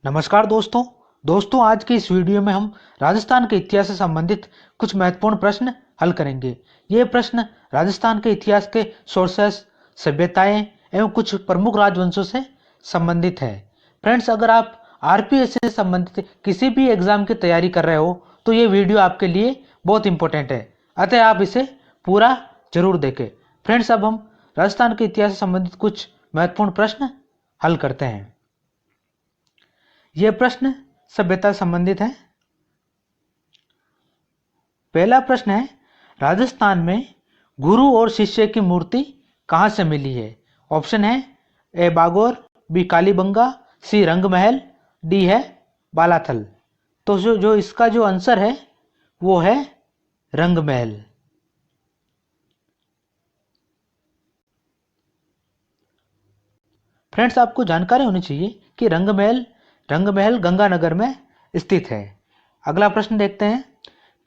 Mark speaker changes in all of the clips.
Speaker 1: नमस्कार दोस्तों आज की इस वीडियो में हम राजस्थान के इतिहास से संबंधित कुछ महत्वपूर्ण प्रश्न हल करेंगे। ये प्रश्न राजस्थान के इतिहास के सोर्सेस, सभ्यताएं एवं कुछ प्रमुख राजवंशों से संबंधित है। फ्रेंड्स, अगर आप आरपीएससी से संबंधित किसी भी एग्जाम की तैयारी कर रहे हो तो ये वीडियो आपके लिए बहुत इंपॉर्टेंट है, अतः आप इसे पूरा जरूर देखें। फ्रेंड्स, अब हम राजस्थान के इतिहास से संबंधित कुछ महत्वपूर्ण प्रश्न हल करते हैं। यह प्रश्न सभ्यता से संबंधित है। पहला प्रश्न है, राजस्थान में गुरु और शिष्य की मूर्ति कहां से मिली है? ऑप्शन है ए बागोर, बी कालीबंगा, सी रंगमहल, डी है बालाथल। तो जो इसका जो आंसर है वो है रंगमहल। फ्रेंड्स, आपको जानकारी होनी चाहिए कि रंगमहल गंगानगर में स्थित है। अगला प्रश्न देखते हैं,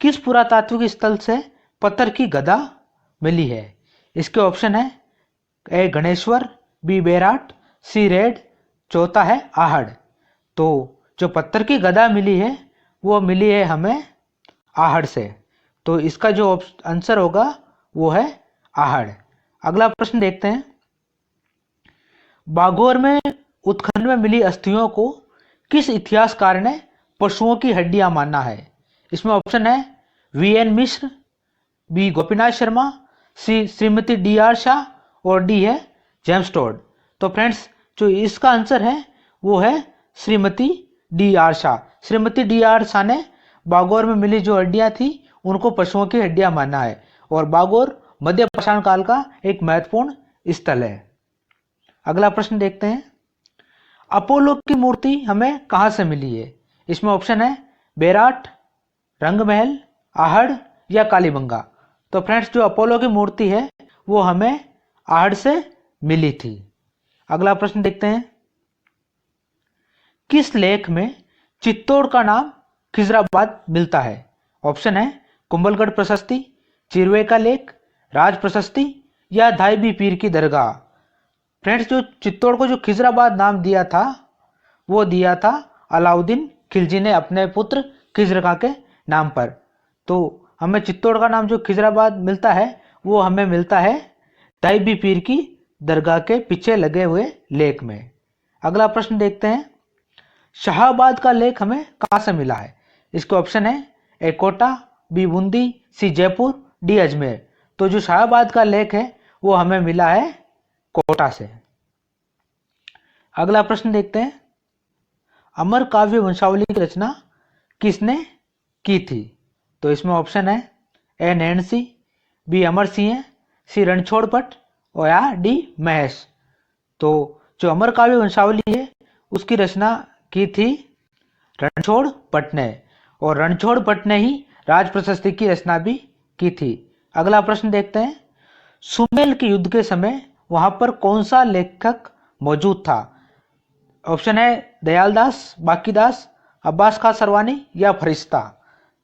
Speaker 1: किस पुरातात्विक स्थल से पत्थर की गदा मिली है? इसके ऑप्शन है ए गणेश्वर, बी बेराट, सी रेड, चौथा है आहड़। तो जो पत्थर की गदा मिली है वो मिली है हमें आहड़ से, तो इसका जो आंसर होगा वो है आहड़। अगला प्रश्न देखते हैं, बागोर में उत्खनन में मिली अस्थियों को किस इतिहासकार ने पशुओं की हड्डियां माना है? इसमें ऑप्शन है वीएन मिश्र, बी गोपीनाथ शर्मा, सी श्रीमती डी आर शाह और डी है जेम्स टोड। तो फ्रेंड्स, जो इसका आंसर है वो है Shrimati D R Shah. Shrimati D R Shah ने बागोर में मिली जो हड्डियां थी उनको पशुओं की हड्डियां माना है, और बागोर मध्य पाषाण काल का एक महत्वपूर्ण स्थल है। अगला प्रश्न देखते हैं, अपोलो की मूर्ति हमें कहां से मिली है? इसमें ऑप्शन है बेराट, रंगमहल, आहड़ या कालीबंगा। तो फ्रेंड्स, जो अपोलो की मूर्ति है वो हमें आहड़ से मिली थी। अगला प्रश्न देखते हैं, किस लेख में चित्तौड़ का नाम खिजराबाद मिलता है? ऑप्शन है कुंभलगढ़ प्रशस्ति, चिरवे का लेख, राज प्रशस्ति या धाईबी पीर की दरगाह। फ्रेंड्स, जो चित्तौड़ को जो खिजराबाद नाम दिया था वो दिया था अलाउद्दीन खिलजी ने अपने पुत्र खिज्र खां के नाम पर। तो हमें चित्तौड़ का नाम जो खिजराबाद मिलता है वो हमें मिलता है धाईबी पीर की दरगाह के पीछे लगे हुए लेख में। अगला प्रश्न देखते हैं, शाहाबाद का लेख हमें कहां से मिला है? इसके ऑप्शन है ए कोटा, बी बूंदी, सी जयपुर, डी अजमेर। तो जो शाहाबाद का लेख है वो हमें मिला है कोटा से। अगला प्रश्न देखते हैं, अमर काव्य वंशावली की रचना किसने की थी? तो इसमें ऑप्शन है ए नैणसी, बी अमर सिंह, सी रणछोड़ पट और या डी महेश। तो जो अमर काव्य वंशावली है उसकी रचना की थी रणछोड़ पट ने, और रणछोड़ पट ने ही राज प्रशस्ति की रचना भी की थी। अगला प्रश्न देखते हैं, सुमेल के युद्ध के समय वहां पर कौन सा लेखक मौजूद था? ऑप्शन है दयालदास, बाकीदास, अब्बास खां सरवानी या फरिश्ता।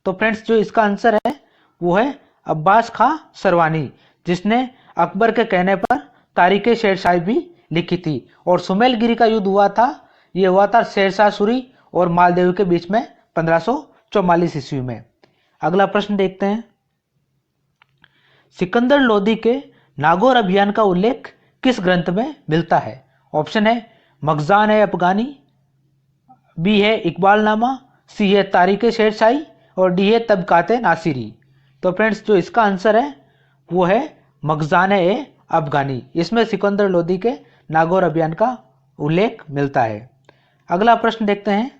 Speaker 1: तो फ्रेंड्स, जो इसका आंसर है वो है अब्बास खां सरवानी, जिसने अकबर के कहने पर तारीखे शेरशाह भी लिखी थी। और सुमेलगिरी का युद्ध हुआ था, ये हुआ था शेरशाह सूरी और मालदेव के बीच में 1544 ईस्वी में। अगला प्रश्न देखते हैं, सिकंदर लोदी के नागौर अभियान का उल्लेख किस ग्रंथ में मिलता है? ऑप्शन है मखजान है अफगानी, बी है इकबालनामा, सी है तारीख शेरशाही और डी है तबकाते नासिरी। तो फ्रेंड्स, जो इसका आंसर है वो है मखजान है अफगानी। इसमें सिकंदर लोदी के नागौर अभियान का उल्लेख मिलता है। अगला प्रश्न देखते हैं,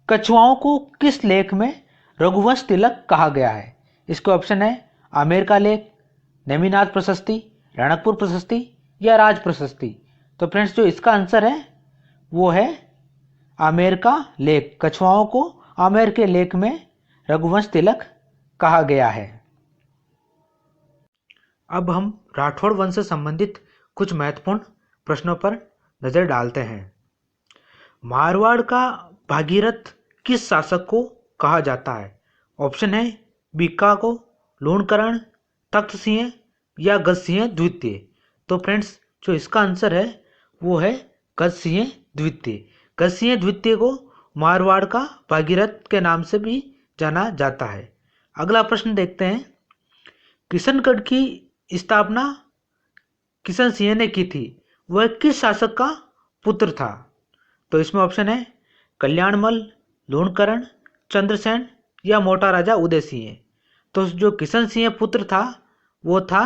Speaker 1: कछुआओं को किस लेख में रघुवंश तिलक कहा गया है? इसके ऑप्शन है आमेर का लेख, नेमिनाथ प्रशस्ति, रणकपुर प्रशस्ति या राज प्रशस्ति। तो फ्रेंड्स, जो इसका आंसर है वो है आमेर का लेख। कछुआओं को आमेर के लेख में रघुवंश तिलक कहा गया है। अब हम राठौड़ वंश से संबंधित कुछ महत्वपूर्ण प्रश्नों पर नजर डालते हैं। मारवाड़ का भागीरथ किस शासक को कहा जाता है? ऑप्शन है बीका को, लूणकरण, तख्त सिंह या गज सिंह द्वितीय। तो फ्रेंड्स, जो इसका आंसर है वो है गज सिंह द्वितीय। कसिय द्वितीय को मारवाड़ का भागीरथ के नाम से भी जाना जाता है। अगला प्रश्न देखते हैं, किशनगढ़ की स्थापना किशन सिंह ने की थी, वह किस शासक का पुत्र था? तो इसमें ऑप्शन है कल्याणमल, लूणकरण, चंद्रसेन या मोटा राजा उदय सिंह। तो जो किशन सिंह पुत्र था वो था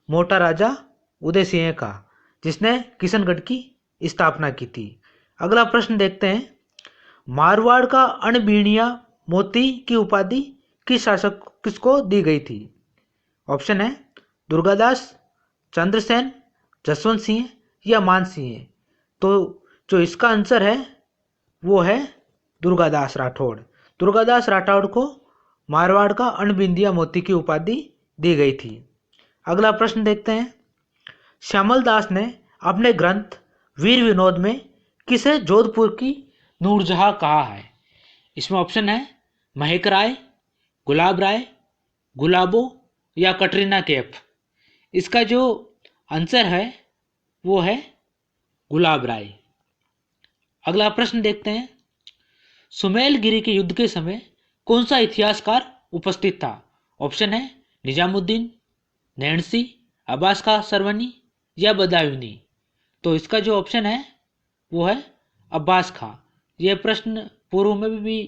Speaker 1: मोटा राजा उदय सिंह का, जिसने किशनगढ़ की स्थापना की थी। अगला प्रश्न देखते हैं, मारवाड़ का अणबीणिया मोती की उपाधि किसको दी गई थी? ऑप्शन है दुर्गादास, चंद्रसेन, जसवंत सिंह या मान सिंह। तो जो इसका आंसर है वो है दुर्गादास राठौड़। दुर्गादास राठौड़ को मारवाड़ का अणबिंदिया मोती की उपाधि दी गई थी। अगला प्रश्न देखते हैं, श्यामल दास ने अपने ग्रंथ वीर विनोद में किसे जोधपुर की नूरजहां कहा है? इसमें ऑप्शन है महक राय, गुलाब राय, गुलाबो या कटरीना कैफ। इसका जो आंसर है वो है गुलाब राय। अगला प्रश्न देखते हैं, सुमेलगिरी के युद्ध के समय कौन सा इतिहासकार उपस्थित था? ऑप्शन है निजामुद्दीन, नैन्सी, अब्बास खां सरवनी या बदायूनी। तो इसका जो ऑप्शन है वो है अब्बास खां। यह प्रश्न पूर्व में भी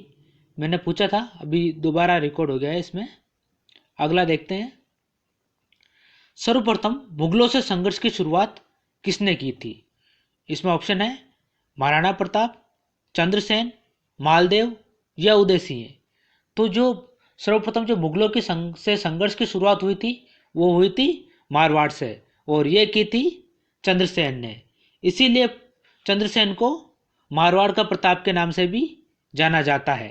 Speaker 1: मैंने पूछा था, अभी दोबारा रिकॉर्ड हो गया है इसमें। अगला देखते हैं, सर्वप्रथम मुगलों से संघर्ष की शुरुआत किसने की थी? इसमें ऑप्शन है महाराणा प्रताप, चंद्रसेन, मालदेव या उदय सिंह। तो जो सर्वप्रथम जो मुगलों की से संघर्ष की शुरुआत हुई थी वो हुई थी मारवाड़ से, और ये की थी चंद्रसेन ने। इसीलिए चंद्रसेन को मारवाड़ का प्रताप के नाम से भी जाना जाता है।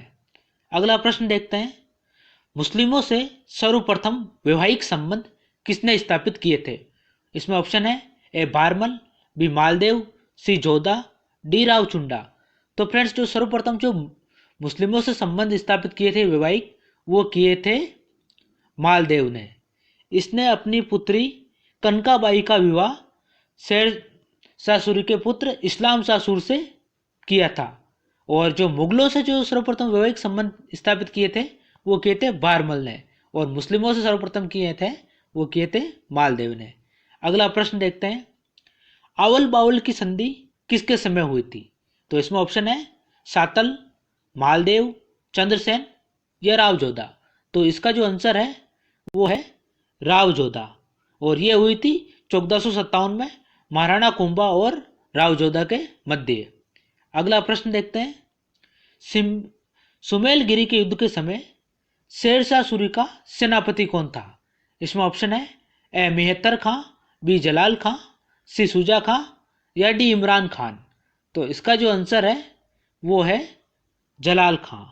Speaker 1: अगला प्रश्न देखते हैं, मुस्लिमों से सर्वप्रथम वैवाहिक संबंध किसने स्थापित किए थे? इसमें ऑप्शन है ए बारमल, बी मालदेव, सी जोधा, डी रावचुंडा। तो फ्रेंड्स, जो सर्वप्रथम जो मुस्लिमों से संबंध स्थापित किए थे वैवाहिक, वो किए थे मालदेव ने। इसने अपनी पुत्री कनकाबाई का विवाह शेर शाह सूरी के पुत्र इस्लाम शाह सूर से किया था। और जो मुगलों से जो सर्वप्रथम वैवाहिक संबंध स्थापित किए थे वो किए थे बारमल ने, और मुस्लिमों से सर्वप्रथम किए थे वो किए थे मालदेव ने। अगला प्रश्न देखते हैं, आवल बावल की संधि किसके समय हुई थी? तो इसमें ऑप्शन है सातल, मालदेव, चंद्रसेन या रावजोधा। तो इसका जो आंसर है वो है रावजोधा, और ये हुई थी 1457 में महाराणा कुंभा और रावजोधा के मध्य। अगला प्रश्न देखते हैं, सुमेलगिरी के युद्ध के समय शेर शाह सूरी का सेनापति कौन था? इसमें ऑप्शन है ए मेहतर खां, बी जलाल खां, सी शुजा खां या डी इमरान खान। तो इसका जो आंसर है वो है जलाल खां।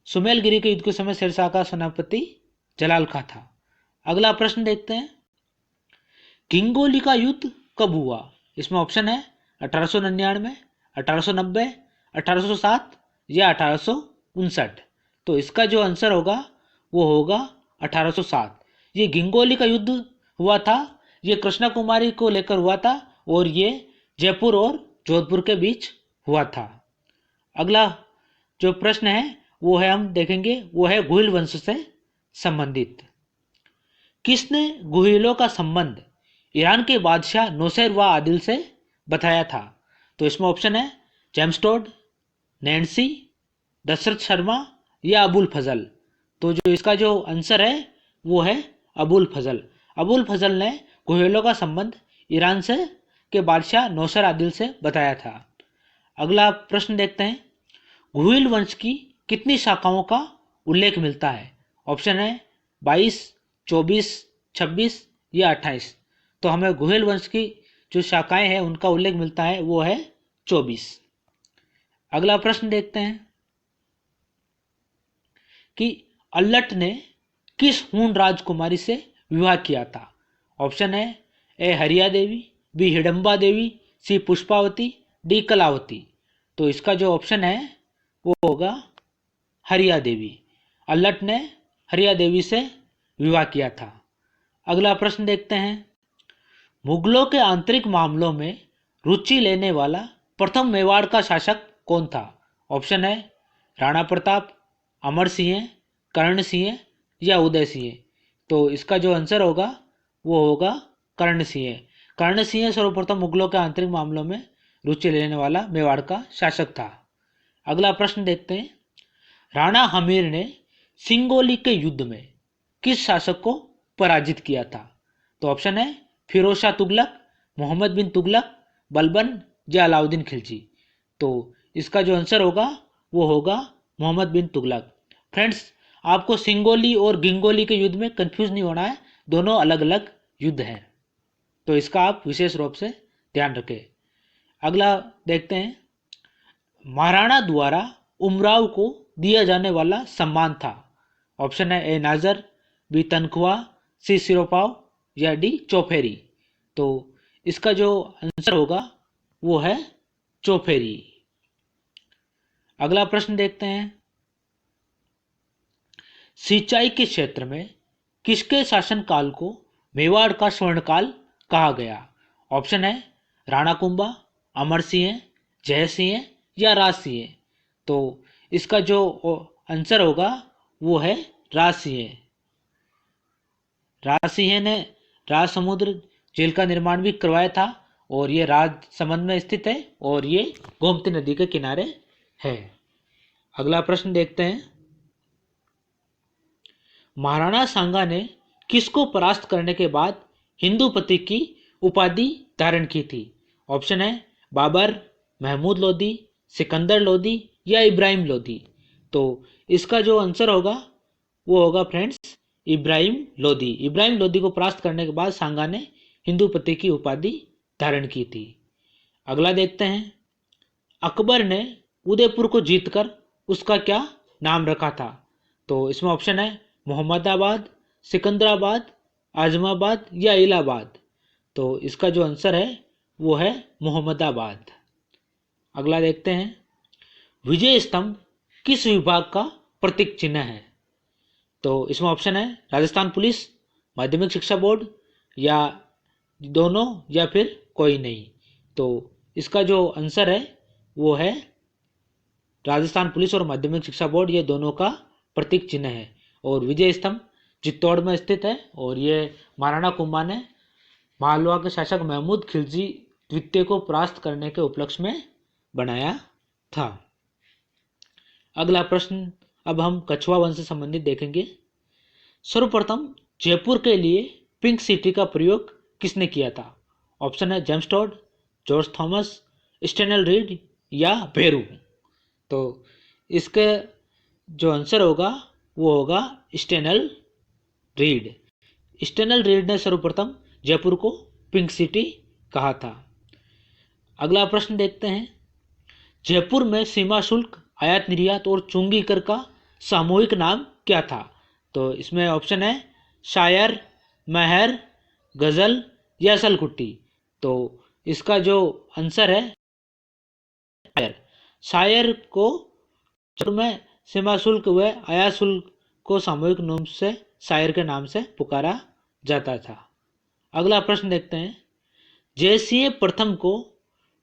Speaker 1: सुमेलगिरी के युद्ध के समय शेरशाह का सेनापति जलाल खां था। अगला प्रश्न देखते हैं, किंगोली का युद्ध कब हुआ? इसमें ऑप्शन है 1899, 1890, 1807 या 1859। तो इसका जो आंसर होगा वो होगा 1807। ये गिंगोली का युद्ध हुआ था, ये कृष्णा कुमारी को लेकर हुआ था, और ये जयपुर और जोधपुर के बीच हुआ था। अगला जो प्रश्न है वो है, हम देखेंगे, वो है गुहिल वंश से संबंधित। किसने गुहिलों का संबंध ईरान के बादशाह नौसेर व आदिल से बताया था? तो इसमें ऑप्शन है James Tod, Nancy, Dasharath Sharma या अबुल फजल। तो जो इसका जो आंसर है वो है अबुल फजल। अबुल फजल ने गुहिलों का संबंध ईरान से के बादशाह नौसेर आदिल से बताया था। अगला प्रश्न देखते हैं, गुहिल वंश की कितनी शाखाओं का उल्लेख मिलता है? ऑप्शन है 22, 24, 26 या 28। तो हमें गुहिल वंश की जो शाखाएं हैं उनका उल्लेख मिलता है वो है 24। अगला प्रश्न देखते हैं कि अल्लट ने किस हूण राजकुमारी से विवाह किया था? ऑप्शन है ए हरिया देवी, बी हिडम्बा देवी, सी पुष्पावती, डी कलावती। तो इसका जो ऑप्शन है वो होगा हरिया देवी। अल्लट ने हरिया देवी से विवाह किया था। अगला प्रश्न देखते हैं, मुगलों के आंतरिक मामलों में रुचि लेने वाला प्रथम मेवाड़ का शासक कौन था? ऑप्शन है राणा प्रताप, अमर सिंह, कर्ण सिंह या उदय सिंह। तो इसका जो आंसर होगा वो होगा कर्ण सिंह। कर्ण सिंह सर्वप्रथम मुगलों के आंतरिक मामलों में रुचि लेने वाला मेवाड़ का शासक था। अगला प्रश्न देखते हैं, राणा हमीर ने सिंगोली के युद्ध में किस शासक को पराजित किया था? तो ऑप्शन है फिरोज शाह तुगलक, मोहम्मद बिन तुगलक, बलबन या अलाउद्दीन खिलजी। तो इसका जो आंसर होगा वो होगा मोहम्मद बिन तुगलक। फ्रेंड्स, आपको सिंगोली और गिंगोली के युद्ध में कंफ्यूज नहीं होना है, दोनों अलग अलग युद्ध हैं, तो इसका आप विशेष रूप से ध्यान रखें। अगला देखते हैं, महाराणा द्वारा उमराव को दिया जाने वाला सम्मान था। ऑप्शन है ए नाजर, बी तनख्वाह, सी सिरोपाव या डी चौफेरी। तो इसका जो आंसर होगा वो है चौफेरी। अगला प्रश्न देखते हैं, सिंचाई के क्षेत्र में किसके शासनकाल को मेवाड़ का स्वर्णकाल कहा गया? ऑप्शन है राणा कुंभा, अमर सिंह, जय सिंह या राज सिंह। तो इसका जो आंसर होगा वो है राज सिंह। राज सिंह ने राज समुद्र जेल का निर्माण भी करवाया था और ये राजसमंद में स्थित है और ये गोमती नदी के किनारे है। अगला प्रश्न देखते हैं, महाराणा सांगा ने किसको परास्त करने के बाद हिंदूपति की उपाधि धारण की थी? ऑप्शन है बाबर, महमूद लोदी, सिकंदर लोदी या इब्राहिम लोदी। तो इसका जो आंसर होगा वो होगा फ्रेंड्स इब्राहिम लोदी। इब्राहिम लोदी को परास्त करने के बाद सांगा ने हिंदूपति की उपाधि धारण की थी। अगला देखते हैं, अकबर ने उदयपुर को जीतकर उसका क्या नाम रखा था? तो इसमें ऑप्शन है मोहम्मदाबाद, सिकंदराबाद, आजमाबाद या इलाहाबाद। तो इसका जो आंसर है वो है मोहम्मदाबाद। अगला देखते हैं, विजय स्तंभ किस विभाग का प्रतीक चिन्ह है? तो इसमें ऑप्शन है राजस्थान पुलिस, माध्यमिक शिक्षा बोर्ड या दोनों या फिर कोई नहीं। तो इसका जो आंसर है वो है राजस्थान पुलिस और माध्यमिक शिक्षा बोर्ड, ये दोनों का प्रतीक चिन्ह है। और विजय स्तंभ चित्तौड़ में स्थित है और ये महाराणा कुंभा ने मालवा के शासक महमूद खिलजी द्वितीय को परास्त करने के उपलक्ष्य में बनाया था। अगला प्रश्न अब हम कछुआ वंश से संबंधित देखेंगे। सर्वप्रथम जयपुर के लिए पिंक सिटी का प्रयोग किसने किया था? ऑप्शन है James Tod, George Thomas, Stanley Reed या भेरू। तो इसके जो आंसर होगा वो होगा स्टेनल रीड। स्टेनल रीड ने सर्वप्रथम जयपुर को पिंक सिटी कहा था। अगला प्रश्न देखते हैं, जयपुर में सीमा शुल्क, आयात निर्यात और चुंगी कर का सामूहिक नाम क्या था? तो इसमें ऑप्शन है शायर, महर, गजल या सलकुट्टी। तो इसका जो आंसर है शायर। शायर को जयपुर में सीमा शुल्क व आयात शुल्क को सामूहिक नाम से शायर के नाम से पुकारा जाता था। अगला प्रश्न देखते हैं, जयसिंह प्रथम को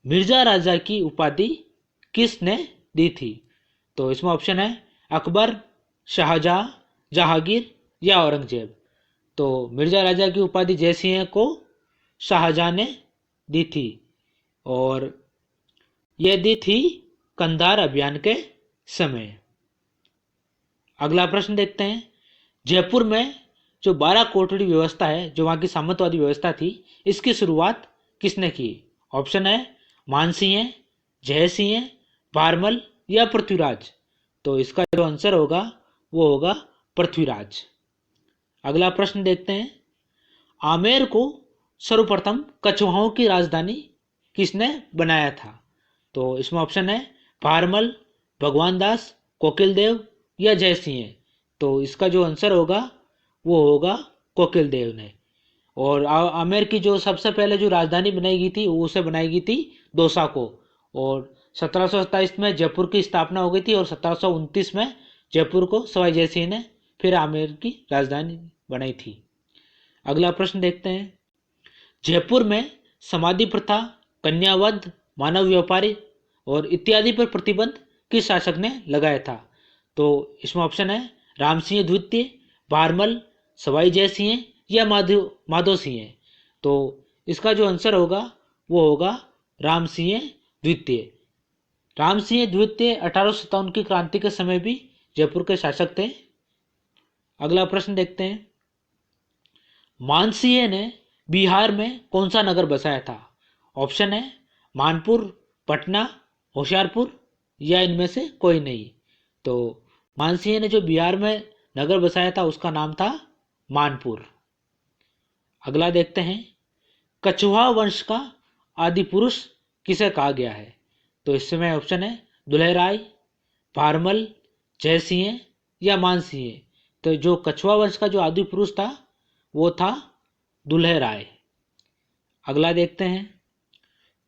Speaker 1: मिर्जा राजा की उपाधि किसने दी थी? तो इसमें ऑप्शन है अकबर, शाहजहां, जहांगीर या औरंगजेब। तो मिर्जा राजा की उपाधि जयसिंह को शाहजहां ने दी थी और यह दी थी कंधार अभियान के समय। अगला प्रश्न देखते हैं, जयपुर में जो 12 कोटड़ी व्यवस्था है, जो वहाँ की सामंतवादी व्यवस्था थी, इसकी शुरुआत किसने की? ऑप्शन है मानसिंह, जयसिंह, भारमल या पृथ्वीराज। तो इसका जो आंसर होगा वो होगा पृथ्वीराज। अगला प्रश्न देखते हैं, आमेर को सर्वप्रथम कछवाहों की राजधानी किसने बनाया था? तो इसमें ऑप्शन है भारमल, भगवान दास, कोकिल देव या जयसिंह। तो इसका जो आंसर होगा वो होगा कोकिल देव ने। और आमेर की जो सबसे पहले जो राजधानी बनाई गई थी उसे बनाई गई थी दौसा को, और 1727 में जयपुर की स्थापना हो गई थी और 1729 में जयपुर को सवाई जयसिंह ने फिर आमेर की राजधानी बनाई थी। अगला प्रश्न देखते हैं, जयपुर में समाधि प्रथा, कन्यावध, मानव व्यापारी और इत्यादि पर प्रतिबंध किस शासक ने लगाया था? तो इसमें ऑप्शन है राम सिंह द्वितीय, भारमल, सवाई जय सिंह या माधो सिंह। तो इसका जो आंसर होगा वो होगा राम सिंह द्वितीय। राम सिंह द्वितीय 1857 की क्रांति के समय भी जयपुर के शासक थे। अगला प्रश्न देखते हैं, मानसिंह ने बिहार में कौन सा नगर बसाया था? ऑप्शन है मानपुर, पटना, होशियारपुर या इनमें से कोई नहीं। तो मानसिंह ने जो बिहार में नगर बसाया था उसका नाम था मानपुर। अगला देखते हैं, कछवाहा वंश का आदि पुरुष किसे कहा गया है? तो इसमें ऑप्शन है दुल्हेराय, भारमल, जयसिंह या मानसिंह। तो जो कछवाहा वंश का जो आदि पुरुष था वो था दुल्हेराय। अगला देखते हैं,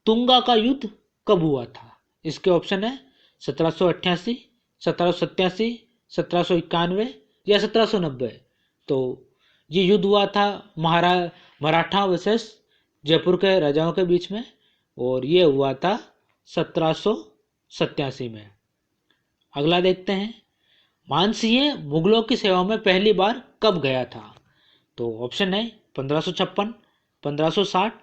Speaker 1: तुंगा का युद्ध कब हुआ था? इसके ऑप्शन है 1788, 1787, 1791 या 1790। तो ये युद्ध हुआ था मराठा वर्सेस जयपुर के राजाओं के बीच में और ये हुआ था 1787 में। अगला देखते हैं, मानसिंह मुगलों की सेवा में पहली बार कब गया था? तो ऑप्शन है 1556, 1560,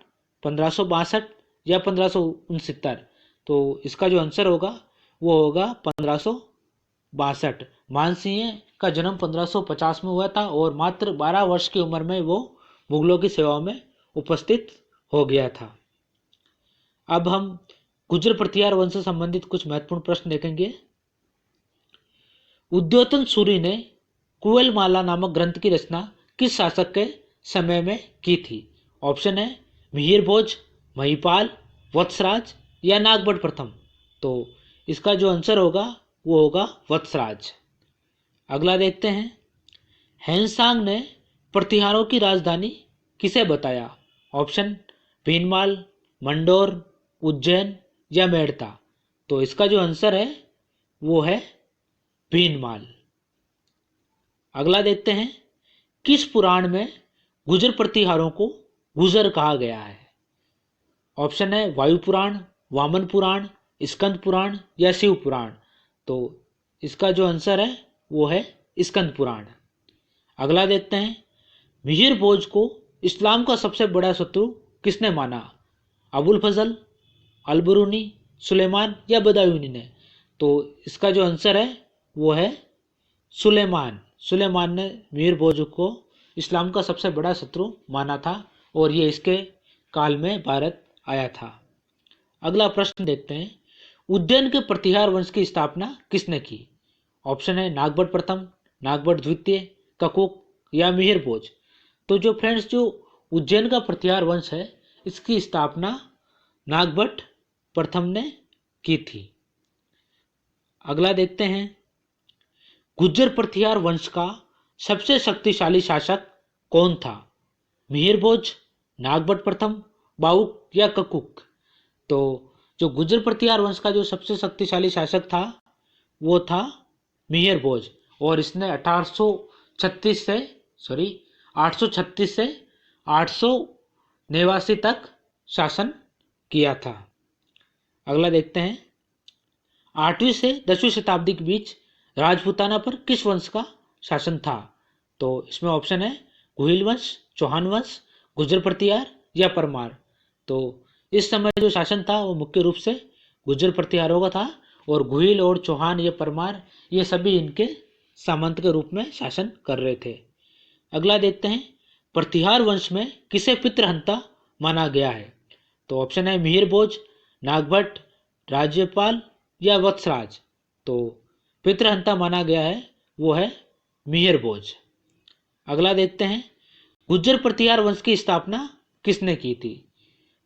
Speaker 1: 1562 या 1569। तो इसका जो आंसर होगा वो होगा 1562। मानसिंह का जन्म 1550 में हुआ था और मात्र 12 वर्ष की उम्र में वो मुगलों की सेवा में उपस्थित हो गया था। अब हम गुर्जर प्रतिहार वंश से संबंधित कुछ महत्वपूर्ण प्रश्न देखेंगे। उद्योतन सूरी ने कुवेलमाला नामक ग्रंथ की रचना किस शासक के समय में की थी? ऑप्शन है मिहिर भोज, महिपाल, वत्सराज या नागभट्ट प्रथम। तो इसका जो आंसर होगा वो होगा वत्सराज। अगला देखते हैं, हैंसांग ने प्रतिहारों की राजधानी किसे बताया? ऑप्शन भीनमाल, मंडोर, उज्जैन या मेड़ता। तो इसका जो आंसर है वो है भीनमाल। अगला देखते हैं, किस पुराण में गुर्जर प्रतिहारों को गुर्जर कहा गया है? ऑप्शन है वायु पुराण, वामन पुराण, स्कंद पुराण या शिव पुराण। तो इसका जो आंसर है वो है स्कंद पुराण। अगला देखते हैं, मिहिर भोज को इस्लाम का सबसे बड़ा शत्रु किसने माना? अबुल फजल, अलबरूनी, सुलेमान या बदायूनी ने। तो इसका जो आंसर है वो है सुलेमान। सुलेमान ने मिहिर भोज को इस्लाम का सबसे बड़ा शत्रु माना था और ये इसके काल में भारत आया था। अगला प्रश्न देखते हैं, उज्जैन के प्रतिहार वंश की स्थापना किसने की? ऑप्शन है नागभट्ट प्रथम, नागभट्ट द्वितीय, ककुक या मिहिर भोज। तो जो फ्रेंड्स जो उज्जैन का प्रतिहार वंश है इसकी स्थापना नागभट्ट प्रथम ने की थी। अगला देखते हैं, गुर्जर प्रतिहार वंश का सबसे शक्तिशाली शासक कौन था? मिहिर भोज, नागभट्ट प्रथम, बाउक या ककुक। तो जो गुर्जर प्रतिहार वंश का जो सबसे शक्तिशाली शासक था वो था मिहिर भोज और इसने 836 से 889 तक शासन किया था। अगला देखते हैं, 8वीं से 10वीं शताब्दी के बीच राजपूताना पर किस वंश का शासन था? तो इसमें ऑप्शन है गुहिल वंश, चौहान वंश, गुर्जर प्रतिहार या परमार। तो इस समय जो शासन था वो मुख्य रूप से गुर्जर प्रतिहारों का था और गुहिल और चौहान ये परमार ये सभी इनके सामंत के रूप में शासन कर रहे थे। अगला देखते हैं, प्रतिहार वंश में किसे पितृहंता माना गया है? तो ऑप्शन है मिहिर भोज, नागभट्ट, राज्यपाल या वत्सराज। तो पितृहंता माना गया है वो है मिहिर भोज। अगला देखते हैं, गुर्जर प्रतिहार वंश की स्थापना किसने की थी?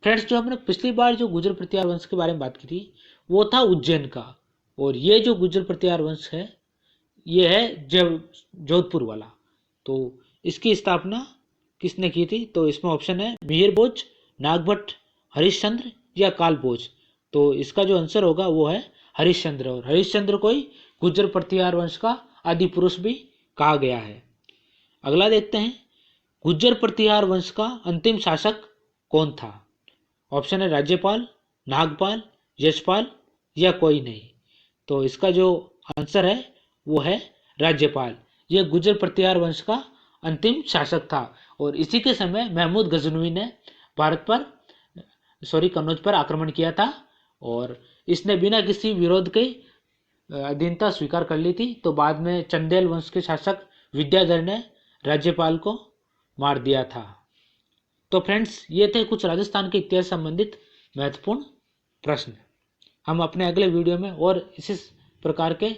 Speaker 1: फ्रेंड्स जो हमने पिछली बार जो गुर्जर प्रतिहार वंश के बारे में बात की थी वो था उज्जैन का और ये जो गुर्जर प्रतिहार वंश है ये है जोधपुर वाला। तो इसकी स्थापना किसने की थी? तो इसमें ऑप्शन है मिहिर भोज, नागभट्ट, हरिश्चंद्र या काल भोज। तो इसका जो आंसर होगा वो है हरिश्चंद्र और हरिश्चंद्र को ही गुर्जर प्रतिहार वंश का आदि पुरुष भी कहा गया है। अगला देखते हैं, गुर्जर प्रतिहार वंश का अंतिम शासक कौन था? ऑप्शन है राज्यपाल, नागपाल, यशपाल या कोई नहीं। तो इसका जो आंसर है वो है राज्यपाल। ये गुर्जर प्रतिहार वंश का अंतिम शासक था और इसी के समय महमूद गजनवी ने भारत पर कन्नौज पर आक्रमण किया था और इसने बिना किसी विरोध के अधीनता स्वीकार कर ली थी। तो बाद में चंदेल वंश के शासक विद्याधर ने राज्यपाल को मार दिया था। तो फ्रेंड्स, ये थे कुछ राजस्थान के इतिहास संबंधित महत्वपूर्ण प्रश्न। हम अपने अगले वीडियो में और इसी प्रकार के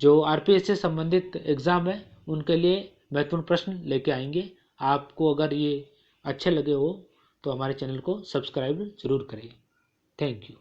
Speaker 1: जो आरपीएस से संबंधित एग्जाम है उनके लिए महत्वपूर्ण प्रश्न लेके आएंगे। आपको अगर ये अच्छे लगे हो तो हमारे चैनल को सब्सक्राइब जरूर करें। Thank you.